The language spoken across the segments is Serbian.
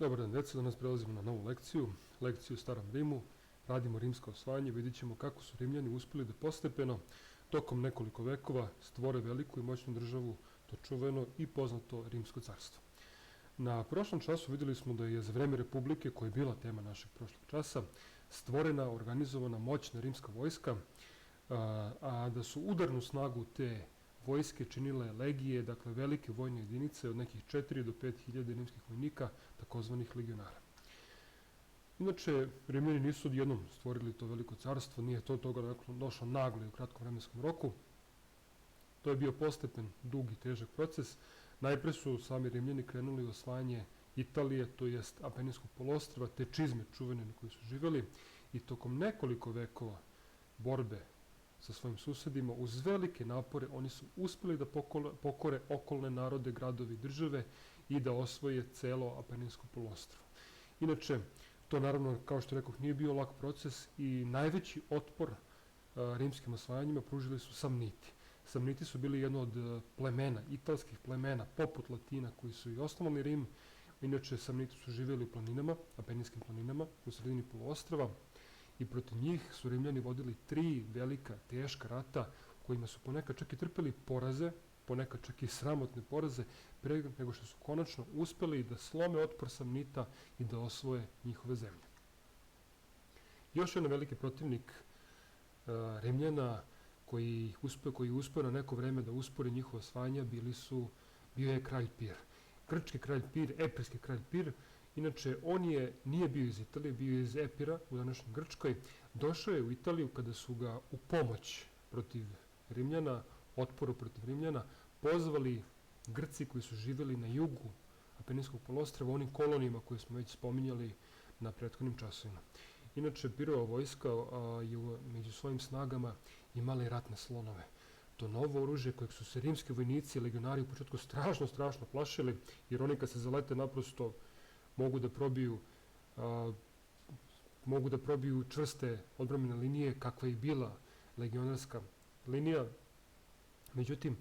Dobar dan, deco, danas prelazimo na novu lekciju o Starom Rimu. Radimo rimsko osvajanje, vidjet ćemo kako su Rimljani uspeli da postepeno, tokom nekoliko vekova, stvore veliku i moćnu državu, to čuveno i poznato Rimsko carstvo. Na prošlom času vidjeli smo da je za vreme Republike, koja je bila tema našeg prošlog časa, stvorena, organizovana moćna rimska vojska, a da su udarnu snagu te vojske činile legije, dakle velike vojne jedinice od nekih 4 do 5 hiljada rimskih vojnika, takozvanih legionara. Inače, Rimljani nisu odjednom stvorili to veliko carstvo, nije to toga došlo naglo i u kratkom vremenskom roku. To je bio postepen, dug i težak proces. Najpre su sami Rimljani krenuli u osvajanje Italije, to jest Apeninskog poluostrva, te čizme čuvene na kojoj su živjeli, i tokom nekoliko vekova borbe sa svojim susedima, uz velike napore, oni su uspeli da pokore okolne narode, gradovi, države i da osvoje celo Apeninsko poluostrvo. Inače, to naravno, kao što rekoh, nije bio lak proces i najveći otpor rimskim osvajanjima pružili su Samniti. Samniti su bili jedno od plemena, italskih plemena, poput Latina, koji su i osnovali Rim. Inače, Samniti su živjeli u planinama, Apeninskim planinama, u sredini poluostrva, i protiv njih su Rimljani vodili 3 velika, teška rata, kojima su ponekad čak i trpeli poraze, ponekad čak i sramotne poraze, pre nego što su konačno uspeli da slome otpor Samnita i da osvoje njihove zemlje. Još jedan veliki protivnik Rimljana koji je uspeo na neko vreme da uspori njihovo osvajanje bio je kralj Pir. Grčki kralj Pir, epirski kralj Pir. Inače, on nije bio iz Italije, bio je iz Epira u današnjoj Grčkoj. Došao je u Italiju kada su ga u pomoć protiv Rimljana, otporu protiv Rimljana, pozvali Grci koji su živjeli na jugu Apeninskog poluostrva, onim kolonijama koje smo već spominjali na prethodnim časovima. Inače, Pirova vojska je među svojim snagama imala i ratne slonove. To novo oružje kojeg su se rimski vojnici i legionari u početku strašno plašili, jer oni kad se zalete naprosto mogu da probiju čvrste odbrambene linije, kakva je bila legionarska linija. Međutim,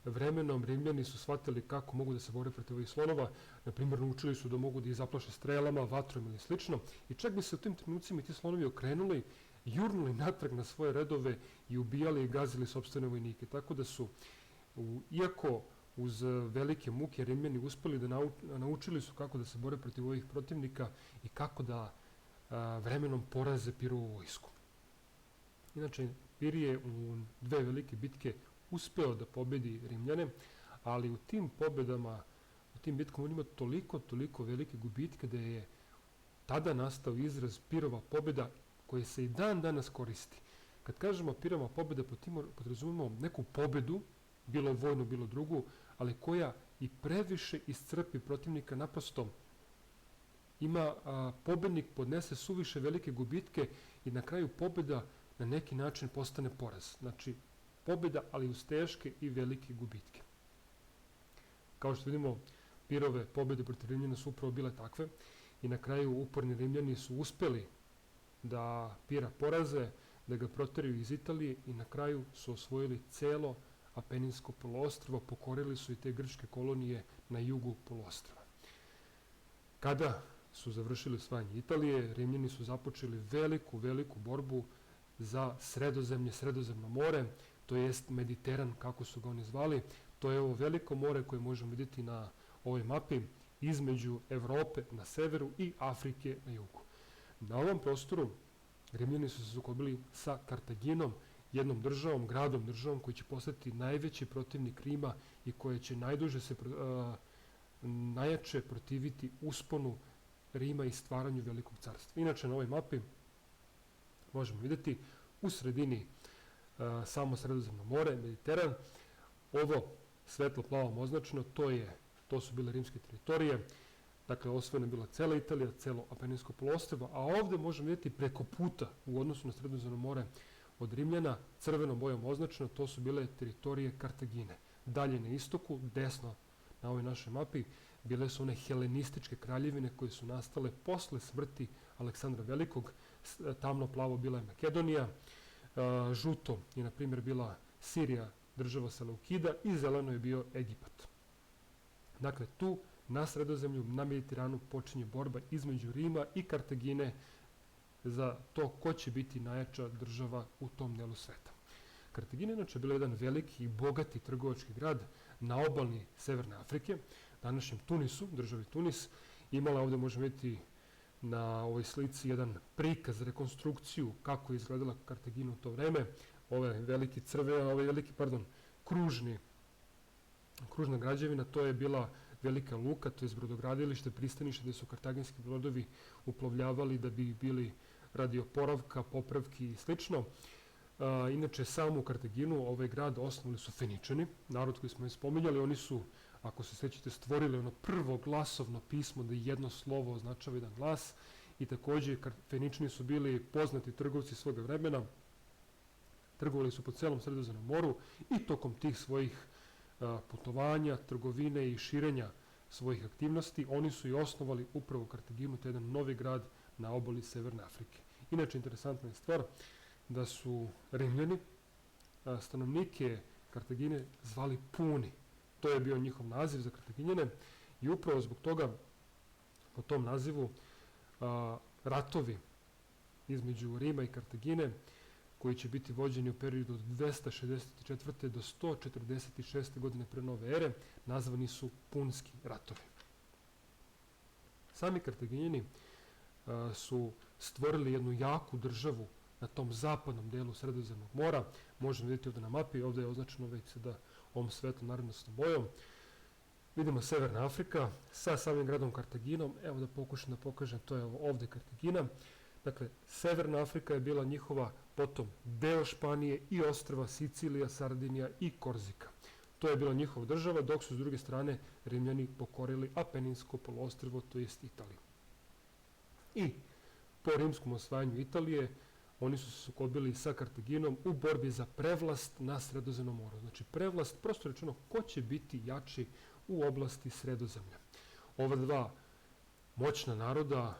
vremenom Rimljani su shvatili kako mogu da se bore protiv ovih slonova. Na primjer, naučili su da mogu da ih zaplaše strelama, vatrom ili slično, i čak bi se u tim trenucima ti slonovi okrenuli, jurnuli natrag na svoje redove i ubijali i gazili sopstvene vojnike. Tako da su, iako uz velike muke, Rimljani uspeli da naučili su kako da se bore protiv ovih protivnika i kako da vremenom poraze Pirovu vojsku. Inače, Pir je u 2 velike bitke uspeo da pobedi Rimljane, ali u tim pobedama, u tim bitkama on ima toliko velike gubitke da je tada nastao izraz Pirova pobeda, koji se i dan danas koristi. Kad kažemo Pirova pobeda, podrazumemo neku pobedu, bilo vojnu, bilo drugu, ali koja i previše iscrpi protivnika, naprosto pobednik podnese suviše velike gubitke i na kraju pobeda na neki način postane poraz. Znači, pobeda, ali uz teške i velike gubitke. Kao što vidimo, Pirove pobede protiv Rimljana su upravo bile takve i na kraju uporni Rimljani su uspeli da Pira poraze, da ga proteraju iz Italije i na kraju su osvojili celo Apeninsko poluostrvo, pokorili su i te grčke kolonije na jugu poluostrva. Kada su završili osvajanje Italije, Rimljani su započeli veliku borbu za Sredozemlje, Sredozemno more, to jest Mediteran, kako su ga oni zvali. To je ovo veliko more koje možemo vidjeti na ovoj mapi između Evrope na severu i Afrike na jugu. Na ovom prostoru Rimljani su se sukobili sa Kartaginom, jednom državom, državom koji će postati najveći protivnik Rima i koja će najjače protiviti usponu Rima i stvaranju velikog carstva. Inače, na ovoj mapi možemo vidjeti u sredini samo Sredozemno more, Mediteran. Ovo svetlo plavom označeno, to su bile rimske teritorije. Dakle, osvojena je bila cela Italija, celo Apeninsko poluostrvo, a ovde možemo vidjeti preko puta u odnosu na Sredozemno more od Rimljana, crvenom bojom označeno, to su bile teritorije Kartagine. Dalje na istoku, desno na ovoj našoj mapi, bile su one helenističke kraljevine koje su nastale posle smrti Aleksandra Velikog. Tamno plavo bila je Makedonija, žuto je, na primjer, bila Sirija, država Seleukida, i zeleno je bio Egipat. Dakle, tu na Sredozemlju, na Mediteranu počinje borba između Rima i Kartagine za to ko će biti najjača država u tom delu sveta. Kartagina inače bila jedan veliki i bogati trgovački grad na obalni Severne Afrike, današnjem Tunisu, državi Tunis. Imala ovdje, možemo vidjeti na ovoj slici, jedan prikaz, rekonstrukciju kako je izgledala Kartagina u to vreme. Kružna građevina, to je bila velika luka, to je brodogradilište, pristanište gdje su kartaginski brodovi uplovljavali da bi bili radi oporavka, popravki i slično. Inače, samu Kartaginu, ovaj grad, osnovali su Feničani, narod koji smo je spominjali. Oni su, ako se sjećate, stvorili ono prvo glasovno pismo da jedno slovo označava jedan glas, i također Feničani su bili poznati trgovci svoga vremena, trgovali su po celom Sredozemnom moru i tokom tih svojih putovanja, trgovine i širenja svojih aktivnosti, oni su i osnovali upravo Kartaginu, to je jedan novi grad na obali Severne Afrike. Inače, interesantna je stvar da su Rimljani stanovnike Kartagine zvali Puni. To je bio njihov naziv za Kartaginjane i upravo zbog toga po tom nazivu ratovi između Rima i Kartagine, koji će biti vođeni u periodu od 264. do 146. godine pre nove ere, nazvani su Punski ratovi. Sami Kartaginjani su stvorili jednu jaku državu na tom zapadnom delu Sredozemnog mora. Možemo vidjeti ovdje na mapi, ovdje je označeno već sada ovom svetlom narančastom bojom. Vidimo Severna Afrika sa samim gradom Kartaginom. Evo da pokušam da pokažem, to je ovdje Kartagina. Dakle, Severna Afrika je bila njihova, potom deo Španije i ostrva Sicilija, Sardinija i Korzika. To je bila njihova država, dok su s druge strane Rimljani pokorili Apeninsko poluostrvo, to jest Italiju. I po rimskom osvajanju Italije oni su se sukobili sa Kartaginom u borbi za prevlast na Sredozemnom moru. Znači prevlast, prosto rečeno, ko će biti jači u oblasti Sredozemlja. Ova dva moćna naroda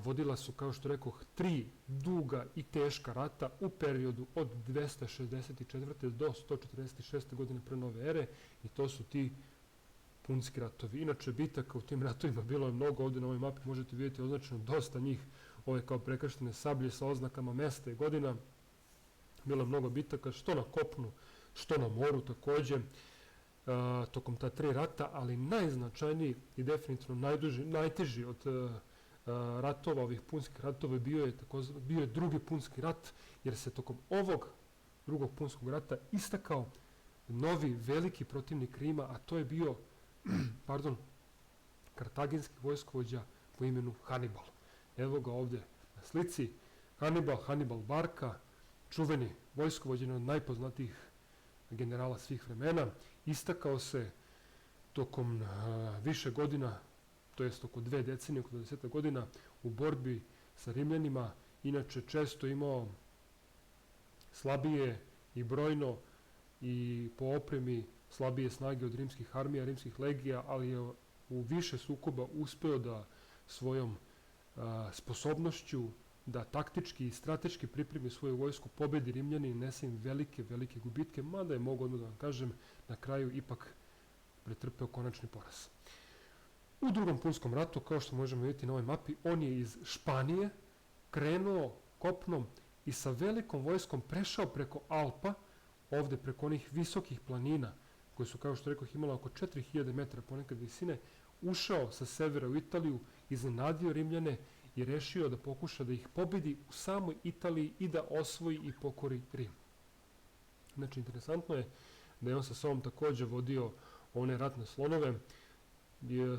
vodila su, kao što rekoh, 3 duga i teška rata u periodu od 264. do 146. godine pre nove ere, i to su ti Punski ratovi. Inače, bitaka u tim ratovima bilo je mnogo. Ovdje na ovoj mapi možete vidjeti označeno dosta njih, ove kao prekrštene sablje sa oznakama mesta i godina. Bilo je mnogo bitaka, što na kopnu, što na moru također, tokom ta 3 rata, ali najznačajniji i definitivno najteži od ratova, ovih Punskih ratova, bio je drugi Punski rat, jer se tokom ovog drugog Punskog rata istakao novi veliki protivnik Rima, a to je bio kartaginski vojskovođa po imenu Hannibal. Evo ga ovdje na slici. Hannibal Barca, čuveni vojskovođa, jedan od najpoznatijih generala svih vremena, istakao se tokom više godina, to jest oko 2 decenije, oko 20 godina, u borbi sa Rimljanima. Inače, često imao slabije i brojno i po opremi slabije snage od rimskih armija, rimskih legija, ali je u više sukoba uspeo da svojom sposobnošću da taktički i strateški pripremi svoju vojsku, pobedi Rimljani i nese im velike gubitke, mada je, mogu odmah da vam kažem, na kraju ipak pretrpeo konačni poraz. U drugom Punskom ratu, kao što možemo vidjeti na ovoj mapi, on je iz Španije krenuo kopnom i sa velikom vojskom prešao preko Alpa, ovdje preko onih visokih planina, koje su, kao što rekoh, imala oko 4000 metara ponekad visine, ušao sa severa u Italiju, iznenadio Rimljane i rešio da pokuša da ih pobedi u samoj Italiji i da osvoji i pokori Rim. Znači, interesantno je da je on sa sobom također vodio one ratne slonove,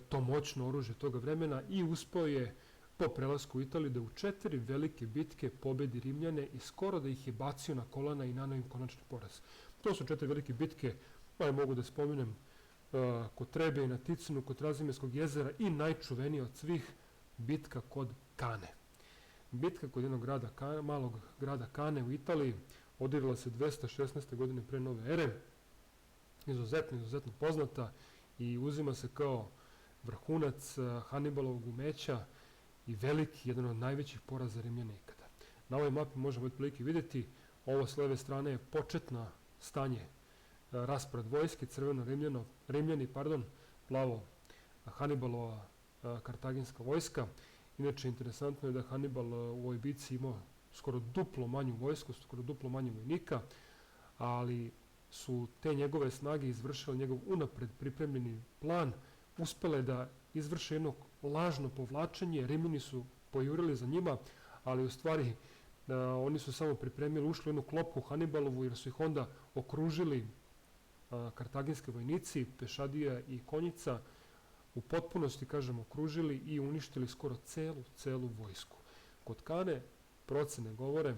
to moćno oružje toga vremena, i uspeo je po prelasku u Italiju da u 4 velike bitke pobedi Rimljane i skoro da ih je bacio na kolana i naneo im konačni poraz. To su 4 velike bitke, mogu da spomenem kod Trebe i na Ticinu, kod Razimeskog jezera, i najčuvenija od svih, bitka kod Kane. Bitka kod jednog malog grada Kane u Italiji odigrala se 216. godine pre nove ere, izuzetno poznata, i uzima se kao vrhunac Hannibalovog umeća i jedan od najvećih poraza Rimljana ikada. Na ovoj mapi možemo otprilike vidjeti, ovo s leve strane je početno stanje, raspored vojske, crveno Rimljani, plavo Hanibalova kartaginska vojska. Inače, interesantno je da Hanibal u ovoj bitci imao skoro duplo manju vojsku, skoro duplo manje vojnika, ali su te njegove snage izvršile njegov unapred pripremljeni plan, uspele da izvrše jedno lažno povlačenje. Rimljani su pojurili za njima, ali u stvari oni su samo pripremili, ušli u jednu klopku Hanibalovu, jer su ih onda okružili kartaginski vojnici, pešadija i konjica, u potpunosti, kažem, okružili i uništili skoro celu vojsku. Kod Kane procene govore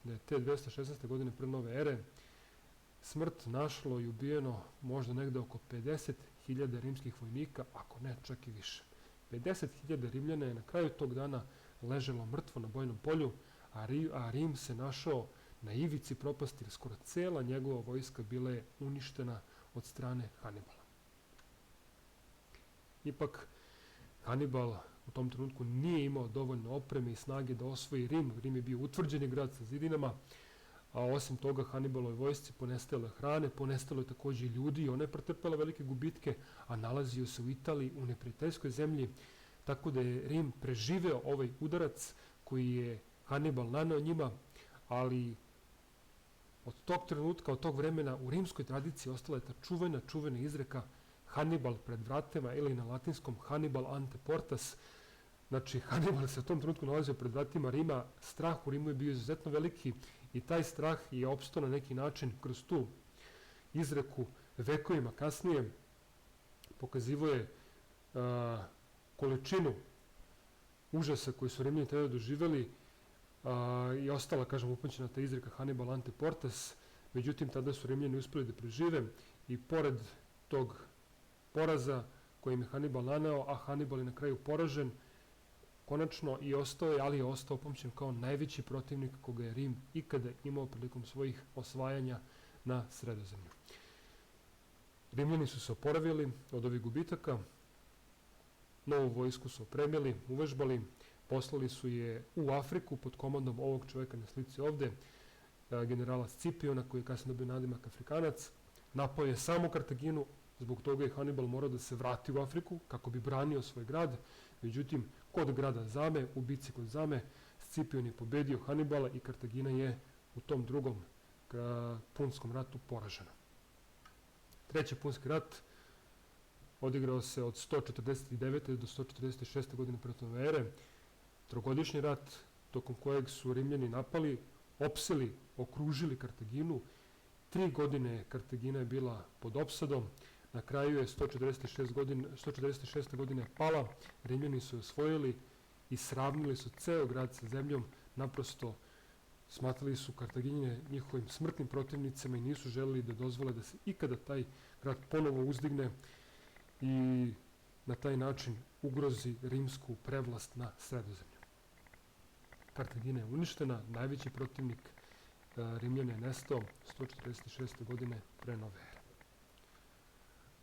da je te 216. godine pre nove ere smrt našlo i ubijeno možda negde oko 50.000 rimskih vojnika, ako ne čak i više. 50.000 Rimljana je na kraju tog dana leželo mrtvo na bojnom polju, a Rim se našao na ivici propasti, jer skoro cela njegova vojska bila je uništena od strane Hanibala. Ipak, Hanibal u tom trenutku nije imao dovoljno opreme i snage da osvoji Rim. Rim je bio utvrđeni grad sa zidinama, a osim toga Hanibalovoj vojsci ponestalo je hrane, ponestalo je takođe i ljudi, ona je pretrpela velike gubitke, a nalazio se u Italiji, u neprijateljskoj zemlji, tako da je Rim preživeo ovaj udarac koji je Hanibal naneo njima, ali od tog trenutka, od tog vremena u rimskoj tradiciji ostala je ta čuvena izreka Hannibal pred vratima, ili na latinskom Hannibal ante portas. Znači, Hannibal se u tom trenutku nalazio pred vratima Rima, strah u Rimu je bio izuzetno veliki i taj strah je opstao na neki način kroz tu izreku vekovima kasnije. Pokazivo je količinu užasa koji su Rimljani tada doživeli i ostala, kažem, upamćena ta izreka Hannibal ante portas. Međutim, tada su Rimljani uspeli da prežive i pored tog poraza kojim je Hanibal naneo, a Hanibal je na kraju poražen, konačno i ostao je, ali je ostao upamćen kao najveći protivnik koga je Rim ikada imao prilikom svojih osvajanja na Sredozemlju. Rimljani su se oporavili od ovih gubitaka, novu vojsku su opremili, uvežbali, poslali su je u Afriku pod komandom ovog čoveka na slici ovde, generala Scipiona, koji je kasnije dobio nadimak Afrikanac. Napao je samo Kartaginu, zbog toga je Hanibal morao da se vrati u Afriku kako bi branio svoj grad. Međutim, kod grada Zame, u bici kod Zame, Scipion je pobedio Hanibala i Kartagina je u tom drugom punskom ratu poražena. Treći punski rat odigrao se od 149. do 146. godine pre nove ere. Trogodišnji rat tokom kojeg su Rimljani napali, opseli, okružili Kartaginu. 3 godine Kartagina je bila pod opsadom. Na kraju je 146. godine pala, Rimljani su osvojili i sravnili su ceo grad sa zemljom, naprosto smatrali su Kartaginjane njihovim smrtnim protivnicima i nisu želeli da dozvole da se ikada taj grad ponovo uzdigne i na taj način ugrozi rimsku prevlast na Sredozemlju. Kartagina je uništena, najveći protivnik Rimljana je nestao 146. godine pre nove ere.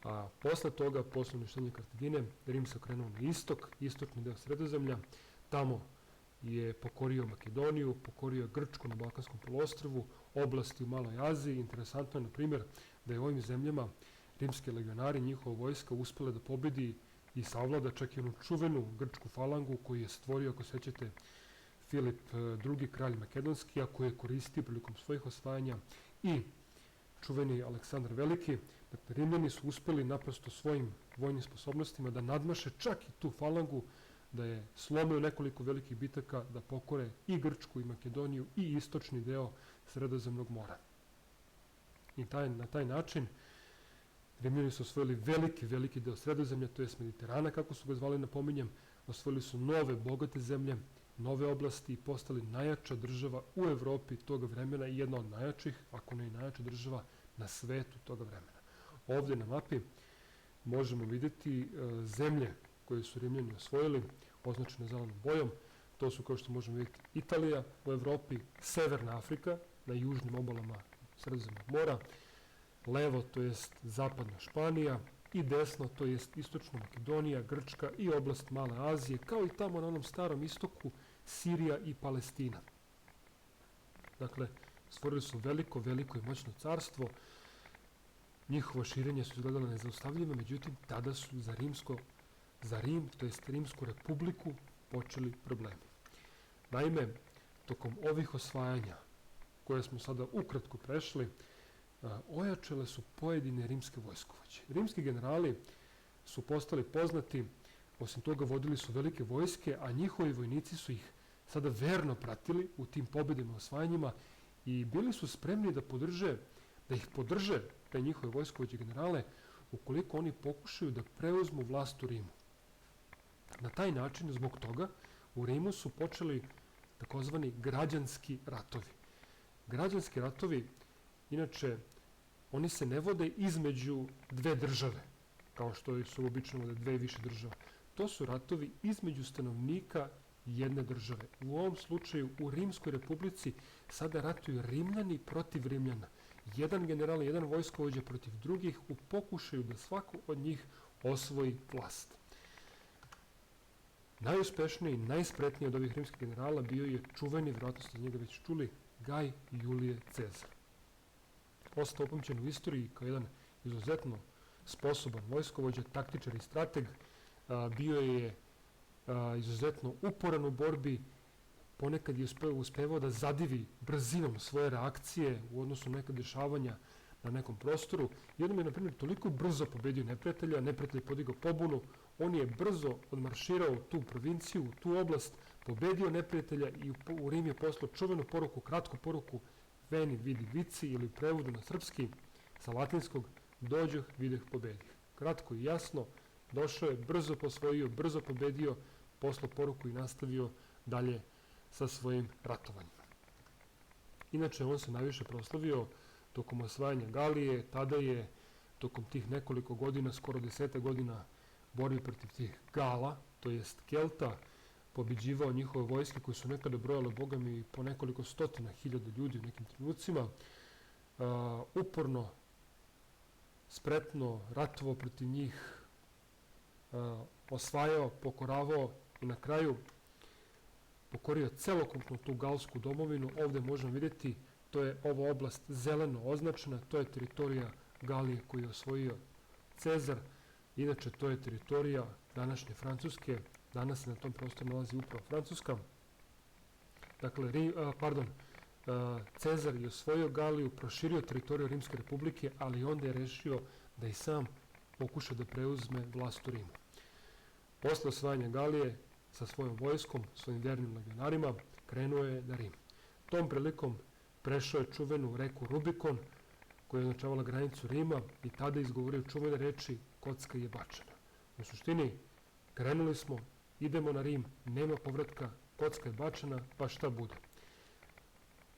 A posle toga, posle uništenja Kartagine, Rim se okrenuo na istok, istočni deo Sredozemlja. Tamo je pokorio Makedoniju, pokorio Grčku na Balkanskom poluostrvu, oblasti u Maloj Aziji. Interesantno je, na primjer, da je u ovim zemljama rimski legionari, njihova vojska, uspela da pobedi i savlada čak i onu čuvenu grčku falangu koju je stvorio, ako sećate, Filip II, kralj makedonski, a koji je koristio prilikom svojih osvajanja i čuveni Aleksandar Veliki. Dakle, Rimljani su uspeli naprosto svojim vojnim sposobnostima da nadmaše čak i tu falangu, da je slome u nekoliko velikih bitaka, da pokore i Grčku i Makedoniju i istočni deo Sredozemnog mora. I na taj način Rimljani su osvojili veliki deo Sredozemlja, to je Mediterana, kako su ga zvali, napominjem. Osvojili su nove, bogate zemlje, nove oblasti i postali najjača država u Evropi toga vremena i jedna od najjačih, ako ne i najjača država na svetu toga vremena. Ovde na mapi možemo videti zemlje koje su Rimljani osvojili, označene zelenom bojom. To su, kao što možemo vidjeti, Italija u Evropi, Severna Afrika na južnim obalama Sredozemnog mora, levo, to jest zapadna Španija, i desno, to jest istočna Makedonija, Grčka i oblast Male Azije, kao i tamo na onom starom istoku Sirija i Palestina. Dakle, stvorili su veliko i moćno carstvo. Njihovo širenje su izgledalo nezaustavljivo, međutim, tada su za rimsko za Rim, to jest Rimsku republiku, počeli problemi. Naime, tokom ovih osvajanja, koje smo sada ukratko prešli, ojačale su pojedine rimske vojskovođe. Rimski generali su postali poznati, osim toga vodili su velike vojske, a njihovi vojnici su ih sada verno pratili u tim pobedima osvajanjima i bili su spremni da ih podrže, te njihove vojskovođe generale, ukoliko oni pokušaju da preuzmu vlast u Rimu. Na taj način, zbog toga, u Rimu su počeli takozvani građanski ratovi. Građanski ratovi, inače, oni se ne vode između dve države, kao što su obično vode dve i više država. To su ratovi između stanovnika jedne države. U ovom slučaju u Rimskoj republici sada ratuju Rimljani protiv Rimljana. Jedan general, jedan vojskovođa protiv drugih u pokušaju da svako od njih osvoji vlast. Najuspešniji i najspretniji od ovih rimskih generala bio je čuveni, vjerojatno ste njega već čuli, Gaj Julije Cezar. Ostao upamćen u istoriji kao jedan izuzetno sposoban vojskovođa, taktičar i strateg, bio je izuzetno uporan u borbi, ponekad je uspevao da zadivi brzinom svoje reakcije u odnosu na neka dešavanja na nekom prostoru. Jednom je, na primjer, toliko brzo pobedio neprijatelja, neprijatelj je podigao pobunu, on je brzo odmarširao tu provinciju, tu oblast, pobedio neprijatelja i u Rim je poslao čuvenu poruku, kratku poruku Veni vidi vici, ili prevodu na srpski sa latinskog dođoh videh pobedih. Kratko i jasno, došao je, brzo posvojio, brzo pobedio, poslao poruku i nastavio dalje sa svojim ratovanjima. Inače, on se najviše proslavio tokom osvajanja Galije, tada je tokom tih nekoliko godina, skoro 10 godina borbi protiv tih Gala, to jest Kelta, pobeđivao njihove vojske koje su nekada brojale, boga mi, po nekoliko stotina hiljada ljudi u nekim trenucima, uporno, spretno ratovao protiv njih, osvajao, pokoravao i na kraju pokorio celokupnu tu galsku domovinu. Ovde možemo vidjeti, to je ova oblast zeleno označena, to je teritorija Galije koju je osvojio Cezar. Inače, to je teritorija današnje Francuske, danas se na tom prostoru nalazi upravo Francuska. Dakle, Cezar je osvojio Galiju, proširio teritoriju Rimske republike, ali onda je rešio da i sam pokuša da preuzme vlast u Rimu. Posle osvajanja Galije, sa svojom vojskom, svojim vernim legionarima, krenuo je na Rim. Tom prilikom prešao je čuvenu reku Rubikon, koja je označavala granicu Rima, i tada izgovorio čuvene reči kocka je bačena. U suštini, krenuli smo, idemo na Rim, nema povratka, kocka je bačena, pa šta bude.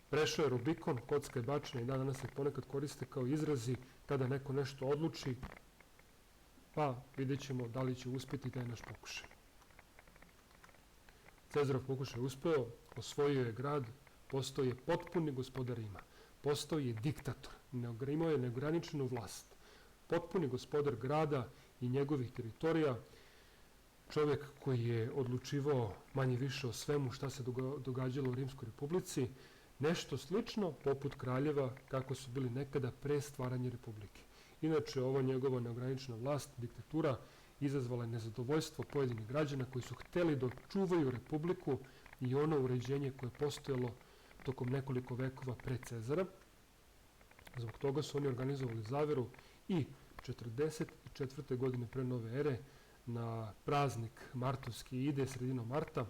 Prešao je Rubikon, kocka je bačena, i danas se ponekad koriste kao izrazi kada neko nešto odluči, pa vidjet ćemo da li će uspjeti taj naš pokušaj. Cezarov pokušaj je uspeo, osvojio je grad, postao je potpuni gospodar Rima, postao je diktator, imao je neograničenu vlast, potpuni gospodar grada i njegovih teritorija, čovjek koji je odlučivao manje više o svemu šta se događalo u Rimskoj republici, nešto slično poput kraljeva kako su bili nekada pre stvaranja republike. Inače, ova njegova neograničena vlast, diktatura, izazvala je nezadovoljstvo pojedinih građana koji su hteli da očuvaju republiku i ono uređenje koje je postojalo tokom nekoliko vekova pre Cezara. Zbog toga su oni organizovali zaveru i 44. godine pre nove ere, na praznik martovski ide, sredinom marta,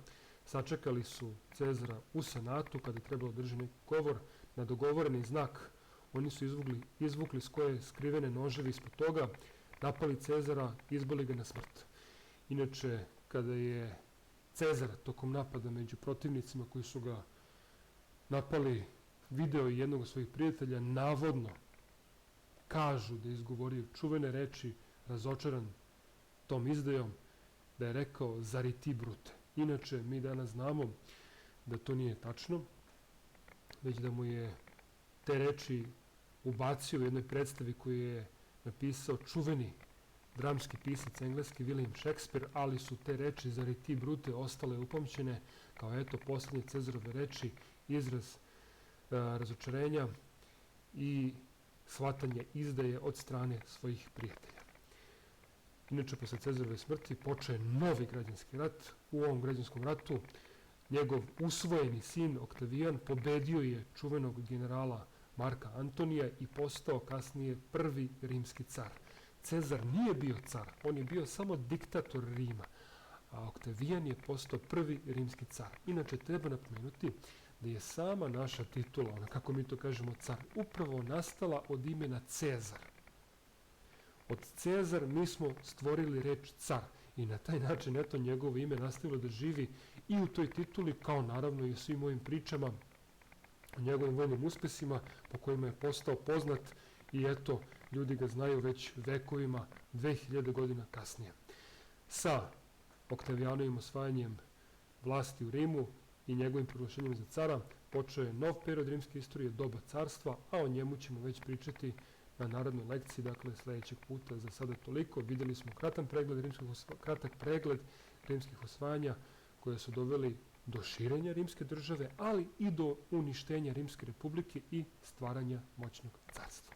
sačekali su Cezara u senatu kada je trebalo drži neki govor. Na dogovoreni znak oni su izvukli svoje skrivene noževe ispod toga, napali Cezara, izbili ga na smrt. Inače, kada je Cezar tokom napada među protivnicima koji su ga napali, video jednog od svojih prijatelja, navodno kažu da je izgovorio čuvene reči, razočaran tom izdajom, da je rekao zar i ti brute. Inače, mi danas znamo da to nije tačno, već da mu je te reči ubacio u jednoj predstavi koju je napisao čuveni dramski pisac engleski William Shakespeare, ali su te reči zar i ti brute ostale upamćene kao eto posljednje Cezarove reči, izraz razočarenja i shvatanje izdaje od strane svojih prijatelja. Inače, posle Cezarove smrti počeo je novi građanski rat. U ovom građanskom ratu njegov usvojeni sin Oktavijan pobedio je čuvenog generala Marka Antonija i postao kasnije prvi rimski car. Cezar nije bio car, on je bio samo diktator Rima, a Oktavijan je postao prvi rimski car. Inače, treba napomenuti da je sama naša titula, ona kako mi to kažemo car, upravo nastala od imena Cezar. Od Cezar mi smo stvorili reč car i na taj način eto njegovo ime nastavilo da živi i u toj tituli, kao naravno i u svim ovim pričama o njegovim vojnim uspesima po kojima je postao poznat i eto ljudi ga znaju već vekovima, 2000 godina kasnije. Sa Oktavijanovim osvajanjem vlasti u Rimu i njegovim proglašenjem za cara počeo je nov period rimske istorije, doba carstva, a o njemu ćemo već pričati na narednoj lekciji, dakle sledećeg puta. Za sada toliko. Videli smo kratak pregled rimskih osvajanja koje su doveli do širenja rimske države, ali i do uništenja Rimske republike i stvaranja moćnog carstva.